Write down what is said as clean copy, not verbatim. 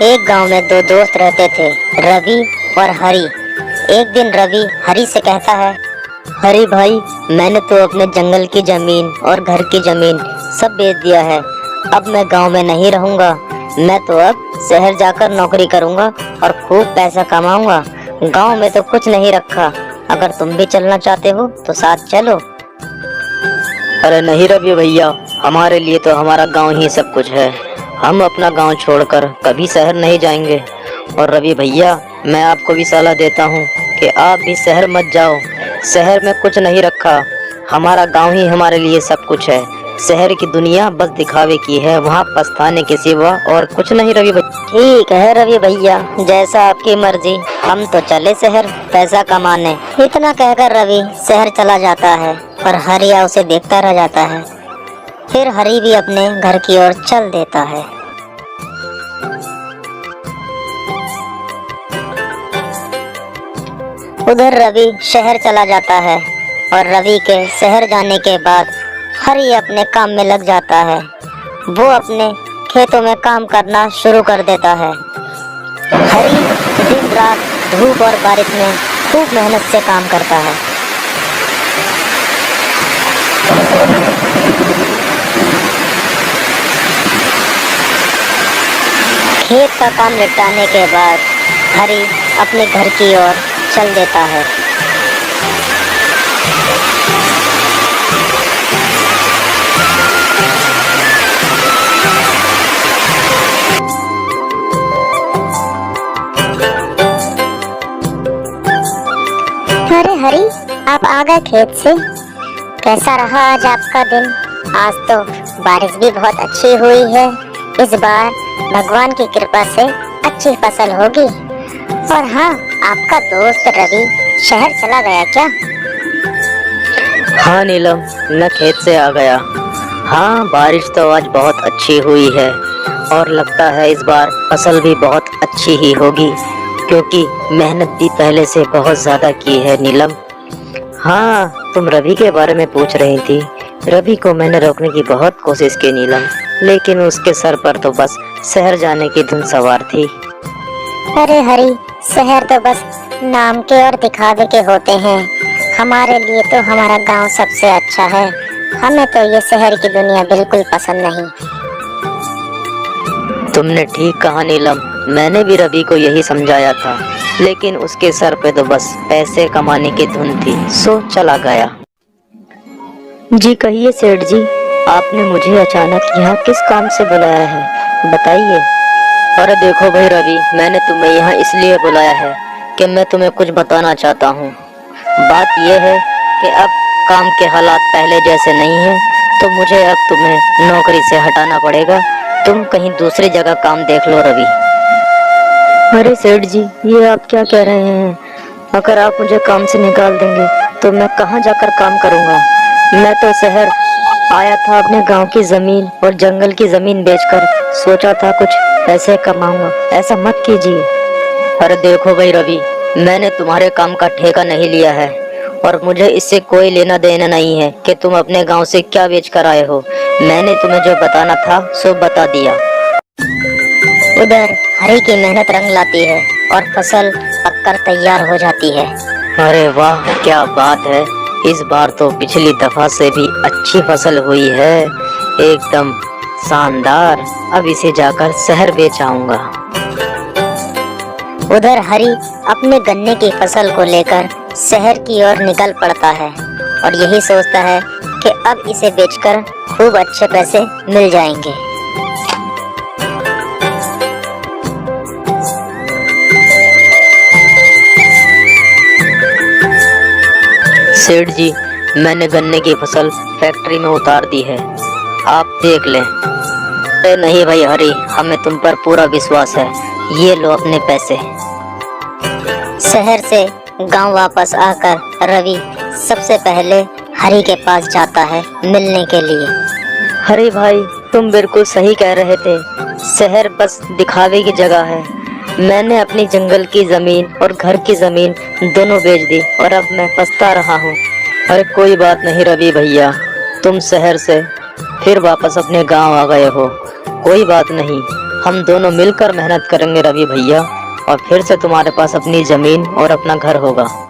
एक गांव में दो दोस्त रहते थे, रवि और हरी। एक दिन रवि हरी से कहता है, हरी भाई, मैंने तो अपने जंगल की जमीन और घर की जमीन सब बेच दिया है। अब मैं गांव में नहीं रहूंगा। मैं तो अब शहर जाकर नौकरी करूंगा और खूब पैसा कमाऊंगा। गांव में तो कुछ नहीं रखा। अगर तुम भी चलना चाहते हो तो साथ चलो। अरे नहीं रवि भैया, हमारे लिए तो हमारा गांव ही सब कुछ है। हम अपना गांव छोड़कर कभी शहर नहीं जाएंगे। और रवि भैया, मैं आपको भी सलाह देता हूँ कि आप भी शहर मत जाओ। शहर में कुछ नहीं रखा। हमारा गांव ही हमारे लिए सब कुछ है। शहर की दुनिया बस दिखावे की है, वहाँ पछताने के सिवा और कुछ नहीं रवि भैया। ठीक है रवि भैया, जैसा आपकी मर्जी। हम तो चले शहर पैसा कमाने। इतना कहकर रवि शहर चला जाता है और हरिया उसे देखता रह जाता है। फिर हरी भी अपने घर की ओर चल देता है। उधर रवि शहर चला जाता है और रवि के शहर जाने के बाद हरी अपने काम में लग जाता है। वो अपने खेतों में काम करना शुरू कर देता है। हरी दिन रात धूप और बारिश में खूब मेहनत से काम करता है। खेत का काम निपटाने के बाद हरी अपने घर की ओर चल देता है। अरे हरी, आप आ गए खेत से। कैसा रहा आज आपका दिन? आज तो बारिश भी बहुत अच्छी हुई है। इस बार भगवान की कृपा से अच्छी फसल होगी। और हाँ, आपका दोस्त रवि शहर चला गया क्या? हाँ नीलम, मैं खेत से आ गया। हाँ, बारिश तो आज बहुत अच्छी हुई है और लगता है इस बार फसल भी बहुत अच्छी ही होगी, क्योंकि मेहनत भी पहले से बहुत ज्यादा की है नीलम। हाँ, तुम रवि के बारे में पूछ रही थी। रवि को मैंने रोकने की बहुत कोशिश की नीलम, लेकिन उसके सर पर तो बस शहर जाने की धुन सवार थी। अरे हरी, शहर तो बस नाम के और दिखावे के होते हैं। हमारे लिए तो हमारा गांव सबसे अच्छा है। हमें तो ये शहर की दुनिया बिल्कुल पसंद नहीं। तुमने ठीक कहा नीलम, मैंने भी रवि को यही समझाया था, लेकिन उसके सर पे तो बस पैसे कमाने की धुन थी, सो चला गया। जी कहिए सेठ जी, आपने मुझे अचानक यहाँ किस काम से बुलाया है, बताइए। अरे देखो भाई रवि, मैंने तुम्हें यहाँ इसलिए बुलाया है कि मैं तुम्हें कुछ बताना चाहता हूँ। बात यह है कि अब काम के हालात पहले जैसे नहीं हैं, तो मुझे अब तुम्हें नौकरी से हटाना पड़ेगा। तुम कहीं दूसरी जगह काम देख लो रवि। अरे सेठ जी, ये आप क्या कह रहे हैं? अगर आप मुझे काम से निकाल देंगे तो मैं कहाँ जाकर काम करूँगा? मैं तो शहर आया था अपने गांव की जमीन और जंगल की जमीन बेचकर, सोचा था कुछ पैसे कमाऊंगा। ऐसा मत कीजिए। अरे देखो भाई रवि, मैंने तुम्हारे काम का ठेका नहीं लिया है और मुझे इससे कोई लेना देना नहीं है कि तुम अपने गांव से क्या बेच कर आए हो। मैंने तुम्हें जो बताना था सो बता दिया। उधर हरी की मेहनत रंग लाती है और फसल पककर तैयार हो जाती है। अरे वाह, क्या बात है! इस बार तो पिछली दफा से भी अच्छी फसल हुई है, एकदम शानदार। अब इसे जाकर शहर बेच आऊंगा। उधर हरी अपने गन्ने की फसल को लेकर शहर की ओर निकल पड़ता है और यही सोचता है कि अब इसे बेचकर खूब अच्छे पैसे मिल जाएंगे। सेठ जी, मैंने गन्ने की फसल फैक्ट्री में उतार दी है, आप देख लें। अरे नहीं भाई हरी, हमें तुम पर पूरा विश्वास है। ये लो अपने पैसे। शहर से गांव वापस आकर रवि सबसे पहले हरी के पास जाता है मिलने के लिए। हरी भाई, तुम बिल्कुल सही कह रहे थे। शहर बस दिखावे की जगह है। मैंने अपनी जंगल की जमीन और घर की जमीन दोनों बेच दी और अब मैं पछता रहा हूँ। अरे कोई बात नहीं रवि भैया, तुम शहर से फिर वापस अपने गांव आ गए हो। कोई बात नहीं, हम दोनों मिलकर मेहनत करेंगे रवि भैया, और फिर से तुम्हारे पास अपनी जमीन और अपना घर होगा।